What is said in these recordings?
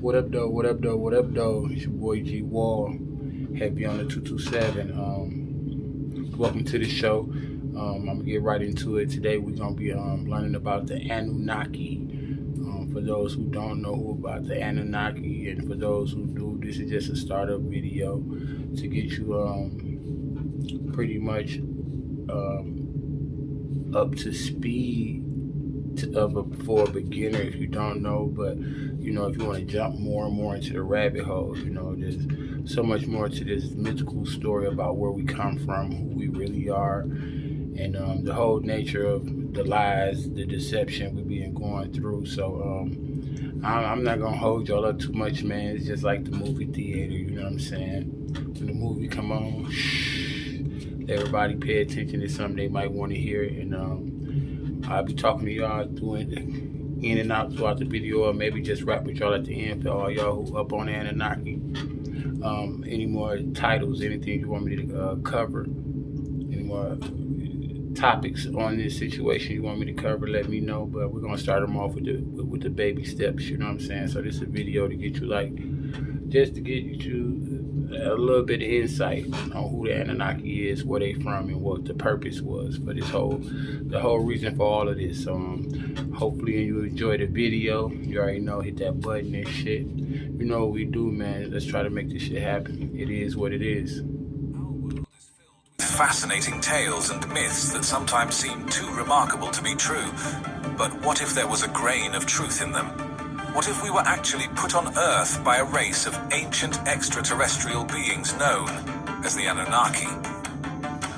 What up, though? What up, though? What up, though? It's your boy G Wall. Heavy on the 227. Welcome to the show. I'm gonna get right into it. Today we're gonna be learning about the Anunnaki. For those who don't know who about the Anunnaki, and for those who do, this is just a startup video to get you pretty much up to speed for a beginner if you don't know. But if you want to jump more and more into the rabbit hole, there's so much more to this mythical story about where we come from, who we really are, and the whole nature of the lies, the deception we've been going through. So I'm not gonna hold y'all up too much, man. It's just like the movie theater, you know what I'm saying? When the movie come on, everybody pay attention to something they might want to hear, and I'll be talking to y'all in and out throughout the video, or maybe just rap with y'all at the end for all y'all who up on the Anunnaki. Any more titles, anything you want me to cover, any more topics on this situation you want me to cover, let me know. But we're gonna start them off with the baby steps, you know what I'm saying? So this is a video to get you just to get you a little bit of insight on who the Anunnaki is, where they from, and what the purpose was for this the whole reason for all of this. So hopefully you enjoy the video. You already know, hit that button and shit. You know what we do, man. Let's try to make this shit happen. It is what it is. Fascinating tales and myths that sometimes seem too remarkable to be true. But what if there was a grain of truth in them? What if we were actually put on Earth by a race of ancient extraterrestrial beings known as the Anunnaki?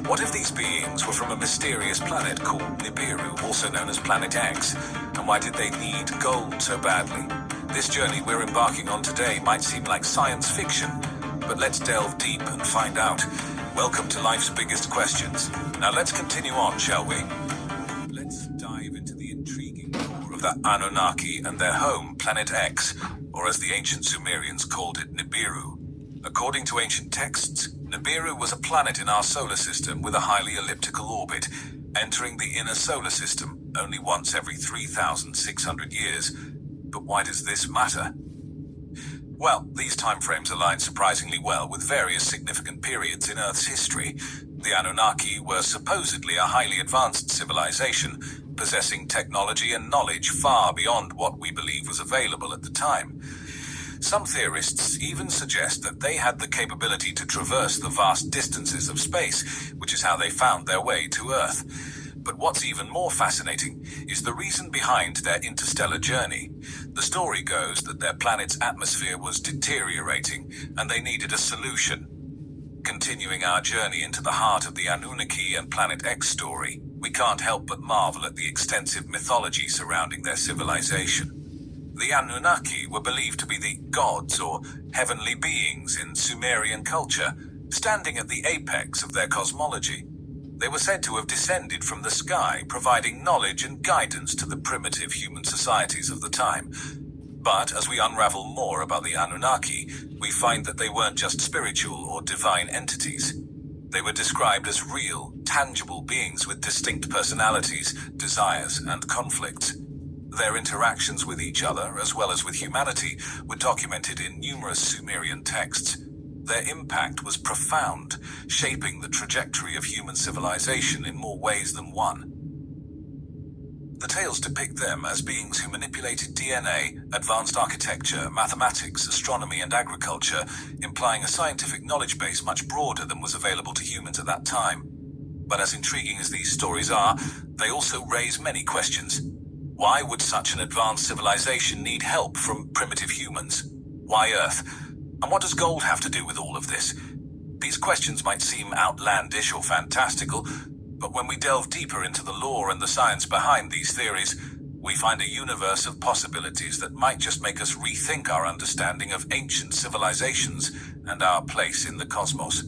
What if these beings were from a mysterious planet called Nibiru, also known as Planet X? And why did they need gold so badly? This journey we're embarking on today might seem like science fiction, but let's delve deep and find out. Welcome to life's biggest questions. Now let's continue on, shall we? Let's dive into the intriguing lore of the Anunnaki and their home, Planet X, or as the ancient Sumerians called it, Nibiru. According to ancient texts, Nibiru was a planet in our solar system with a highly elliptical orbit, entering the inner solar system only once every 3,600 years. But why does this matter? Well, these timeframes align surprisingly well with various significant periods in Earth's history. The Anunnaki were supposedly a highly advanced civilization, possessing technology and knowledge far beyond what we believe was available at the time. Some theorists even suggest that they had the capability to traverse the vast distances of space, which is how they found their way to Earth. But what's even more fascinating is the reason behind their interstellar journey. The story goes that their planet's atmosphere was deteriorating, and they needed a solution. Continuing our journey into the heart of the Anunnaki and Planet X story, we can't help but marvel at the extensive mythology surrounding their civilization. The Anunnaki were believed to be the gods or heavenly beings in Sumerian culture, standing at the apex of their cosmology. They were said to have descended from the sky, providing knowledge and guidance to the primitive human societies of the time. But as we unravel more about the Anunnaki, we find that they weren't just spiritual or divine entities. They were described as real, tangible beings with distinct personalities, desires, and conflicts. Their interactions with each other, as well as with humanity, were documented in numerous Sumerian texts. Their impact was profound, shaping the trajectory of human civilization in more ways than one. The tales depict them as beings who manipulated DNA, advanced architecture, mathematics, astronomy, and agriculture, implying a scientific knowledge base much broader than was available to humans at that time. But as intriguing as these stories are, they also raise many questions. Why would such an advanced civilization need help from primitive humans? Why Earth? And what does gold have to do with all of this? These questions might seem outlandish or fantastical, but when we delve deeper into the lore and the science behind these theories, we find a universe of possibilities that might just make us rethink our understanding of ancient civilizations and our place in the cosmos.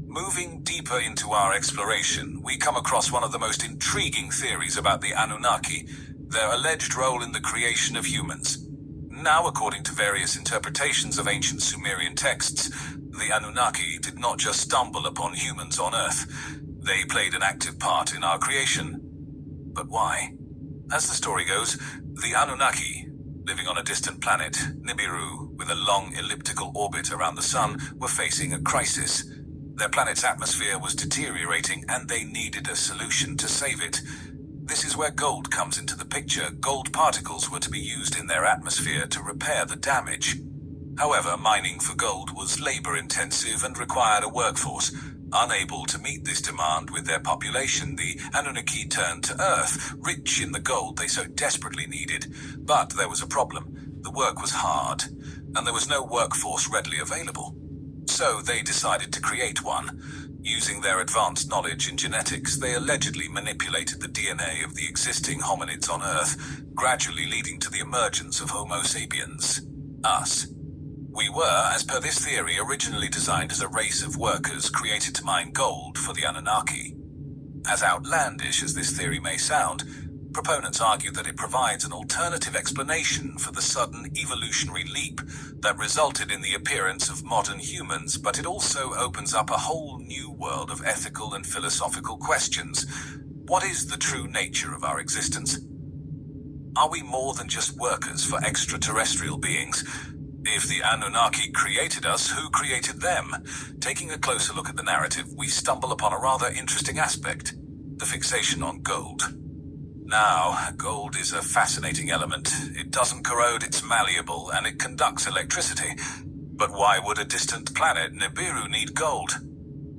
Moving deeper into our exploration, we come across one of the most intriguing theories about the Anunnaki, their alleged role in the creation of humans. Now, according to various interpretations of ancient Sumerian texts, the Anunnaki did not just stumble upon humans on Earth. They played an active part in our creation. But why? As the story goes, the Anunnaki, living on a distant planet, Nibiru, with a long elliptical orbit around the Sun, were facing a crisis. Their planet's atmosphere was deteriorating, and they needed a solution to save it. This is where gold comes into the picture. Gold particles were to be used in their atmosphere to repair the damage. However, mining for gold was labor-intensive and required a workforce. Unable to meet this demand with their population, the Anunnaki turned to Earth, rich in the gold they so desperately needed. But there was a problem. The work was hard, and there was no workforce readily available. So they decided to create one. Using their advanced knowledge in genetics, they allegedly manipulated the DNA of the existing hominids on Earth, gradually leading to the emergence of Homo sapiens, us. We were, as per this theory, originally designed as a race of workers created to mine gold for the Anunnaki. As outlandish as this theory may sound, proponents argue that it provides an alternative explanation for the sudden evolutionary leap that resulted in the appearance of modern humans, but it also opens up a whole new world of ethical and philosophical questions. What is the true nature of our existence? Are we more than just workers for extraterrestrial beings? If the Anunnaki created us, who created them? Taking a closer look at the narrative, we stumble upon a rather interesting aspect: the fixation on gold. Now, gold is a fascinating element. It doesn't corrode, it's malleable, and it conducts electricity. But why would a distant planet, Nibiru, need gold?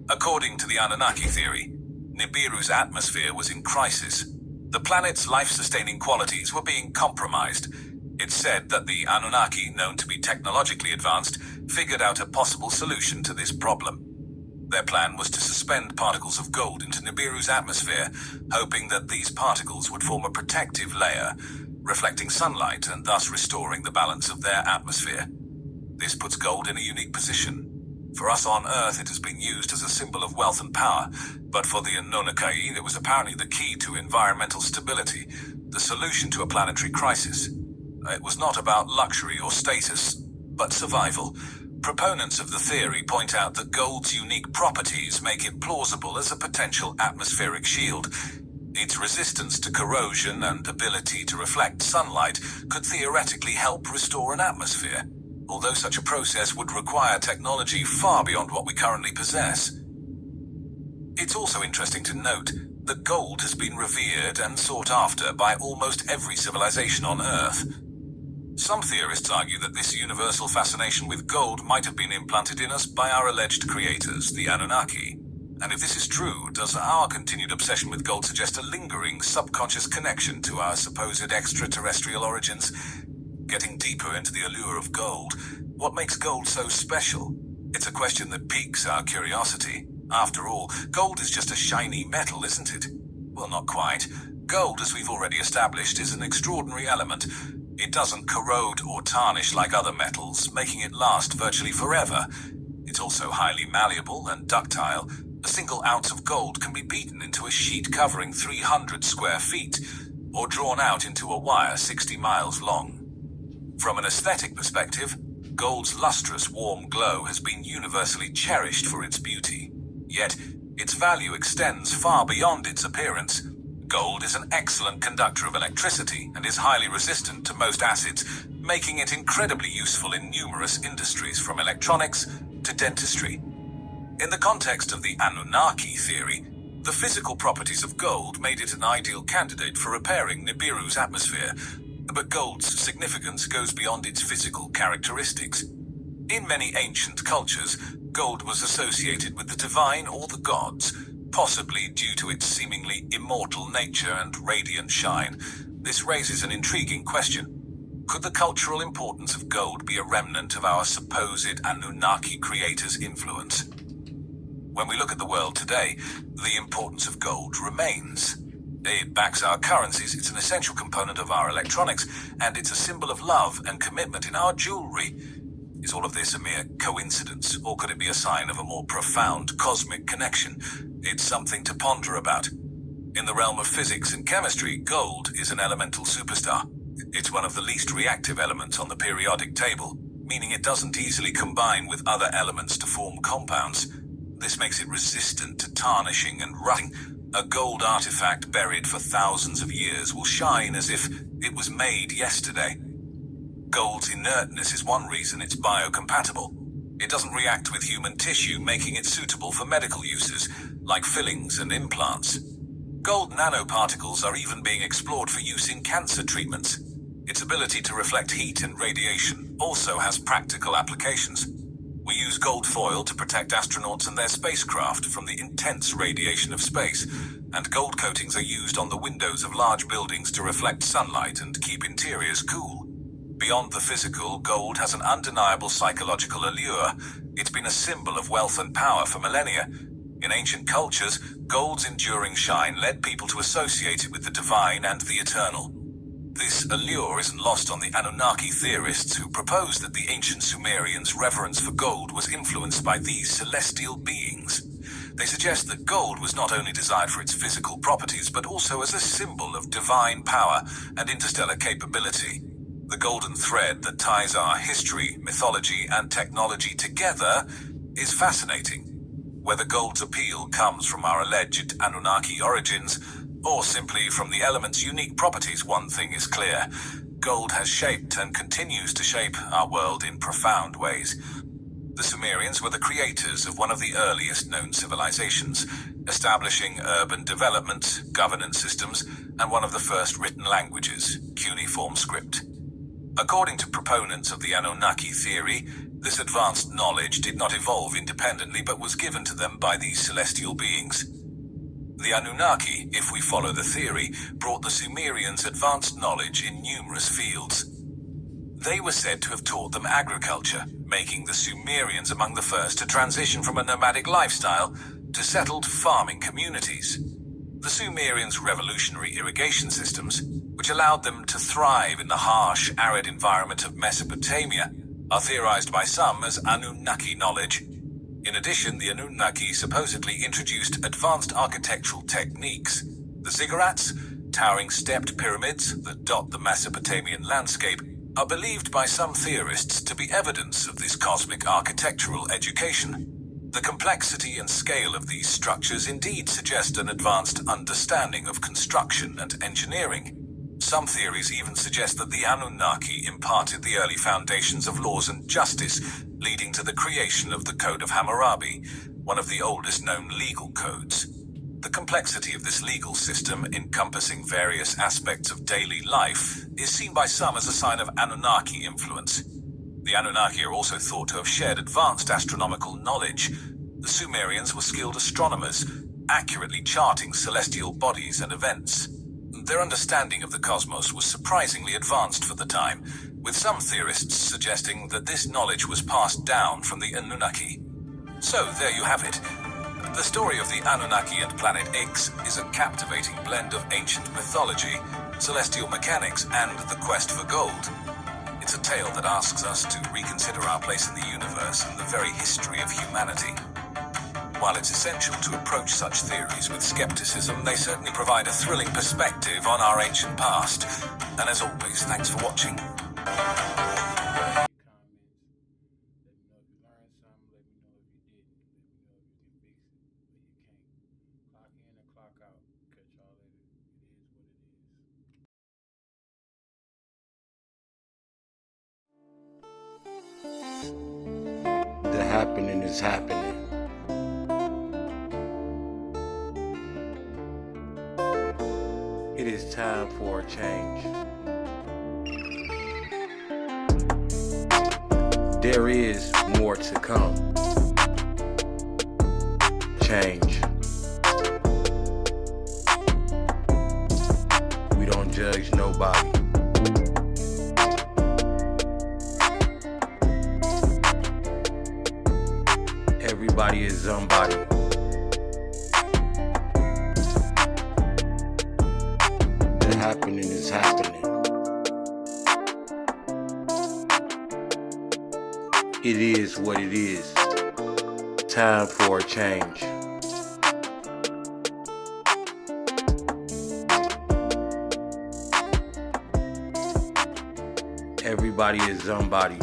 According to the Anunnaki theory, Nibiru's atmosphere was in crisis. The planet's life-sustaining qualities were being compromised. It's said that the Anunnaki, known to be technologically advanced, figured out a possible solution to this problem. Their plan was to suspend particles of gold into Nibiru's atmosphere, hoping that these particles would form a protective layer, reflecting sunlight and thus restoring the balance of their atmosphere. This puts gold in a unique position. For us on Earth, it has been used as a symbol of wealth and power, but for the Anunnaki, it was apparently the key to environmental stability, the solution to a planetary crisis. It was not about luxury or status, but survival. Proponents of the theory point out that gold's unique properties make it plausible as a potential atmospheric shield. Its resistance to corrosion and ability to reflect sunlight could theoretically help restore an atmosphere, although such a process would require technology far beyond what we currently possess. It's also interesting to note that gold has been revered and sought after by almost every civilization on Earth. Some theorists argue that this universal fascination with gold might have been implanted in us by our alleged creators, the Anunnaki. And if this is true, does our continued obsession with gold suggest a lingering subconscious connection to our supposed extraterrestrial origins? Getting deeper into the allure of gold, what makes gold so special? It's a question that piques our curiosity. After all, gold is just a shiny metal, isn't it? Well, not quite. Gold, as we've already established, is an extraordinary element. It doesn't corrode or tarnish like other metals, making it last virtually forever. It's also highly malleable and ductile. A single ounce of gold can be beaten into a sheet covering 300 square feet, or drawn out into a wire 60 miles long. From an aesthetic perspective, gold's lustrous, warm glow has been universally cherished for its beauty. Yet, its value extends far beyond its appearance. Gold is an excellent conductor of electricity and is highly resistant to most acids, making it incredibly useful in numerous industries, from electronics to dentistry. In the context of the Anunnaki theory, the physical properties of gold made it an ideal candidate for repairing Nibiru's atmosphere, but gold's significance goes beyond its physical characteristics. In many ancient cultures, gold was associated with the divine or the gods, possibly due to its seemingly immortal nature and radiant shine. This raises an intriguing question. Could the cultural importance of gold be a remnant of our supposed Anunnaki creators' influence? When we look at the world today, the importance of gold remains. It backs our currencies, it's an essential component of our electronics, and it's a symbol of love and commitment in our jewelry. Is all of this a mere coincidence, or could it be a sign of a more profound cosmic connection? It's something to ponder about. In the realm of physics and chemistry, gold is an elemental superstar. It's one of the least reactive elements on the periodic table, meaning it doesn't easily combine with other elements to form compounds. This makes it resistant to tarnishing and rutting. A gold artifact buried for thousands of years will shine as if it was made yesterday. Gold's inertness is one reason it's biocompatible. It doesn't react with human tissue, making it suitable for medical uses, like fillings and implants. Gold nanoparticles are even being explored for use in cancer treatments. Its ability to reflect heat and radiation also has practical applications. We use gold foil to protect astronauts and their spacecraft from the intense radiation of space, and gold coatings are used on the windows of large buildings to reflect sunlight and keep interiors cool. Beyond the physical, gold has an undeniable psychological allure. It's been a symbol of wealth and power for millennia. In ancient cultures, gold's enduring shine led people to associate it with the divine and the eternal. This allure isn't lost on the Anunnaki theorists who proposed that the ancient Sumerians' reverence for gold was influenced by these celestial beings. They suggest that gold was not only desired for its physical properties, but also as a symbol of divine power and interstellar capability. The golden thread that ties our history, mythology, and technology together is fascinating. Whether gold's appeal comes from our alleged Anunnaki origins, or simply from the element's unique properties, one thing is clear. Gold has shaped and continues to shape our world in profound ways. The Sumerians were the creators of one of the earliest known civilizations, establishing urban development, governance systems, and one of the first written languages, cuneiform script. According to proponents of the Anunnaki theory, this advanced knowledge did not evolve independently but was given to them by these celestial beings. The Anunnaki, if we follow the theory, brought the Sumerians advanced knowledge in numerous fields. They were said to have taught them agriculture, making the Sumerians among the first to transition from a nomadic lifestyle to settled farming communities. The Sumerians' revolutionary irrigation systems, which allowed them to thrive in the harsh, arid environment of Mesopotamia, are theorized by some as Anunnaki knowledge. In addition, the Anunnaki supposedly introduced advanced architectural techniques. The ziggurats, towering stepped pyramids that dot the Mesopotamian landscape, are believed by some theorists to be evidence of this cosmic architectural education. The complexity and scale of these structures indeed suggest an advanced understanding of construction and engineering. Some theories even suggest that the Anunnaki imparted the early foundations of laws and justice, leading to the creation of the Code of Hammurabi, one of the oldest known legal codes. The complexity of this legal system, encompassing various aspects of daily life, is seen by some as a sign of Anunnaki influence. The Anunnaki are also thought to have shared advanced astronomical knowledge. The Sumerians were skilled astronomers, accurately charting celestial bodies and events. Their understanding of the cosmos was surprisingly advanced for the time, with some theorists suggesting that this knowledge was passed down from the Anunnaki. So there you have it. The story of the Anunnaki and planet EiZ is a captivating blend of ancient mythology, celestial mechanics, and the quest for gold. It's a tale that asks us to reconsider our place in the universe and the very history of humanity. While it's essential to approach such theories with skepticism, they certainly provide a thrilling perspective on our ancient past. And as always, thanks for watching. The happening is happening. It is time for a change. There is more to come. Change. We don't judge nobody. Everybody is somebody. The happening is happening. It is what it is. Time for a change. Everybody is somebody.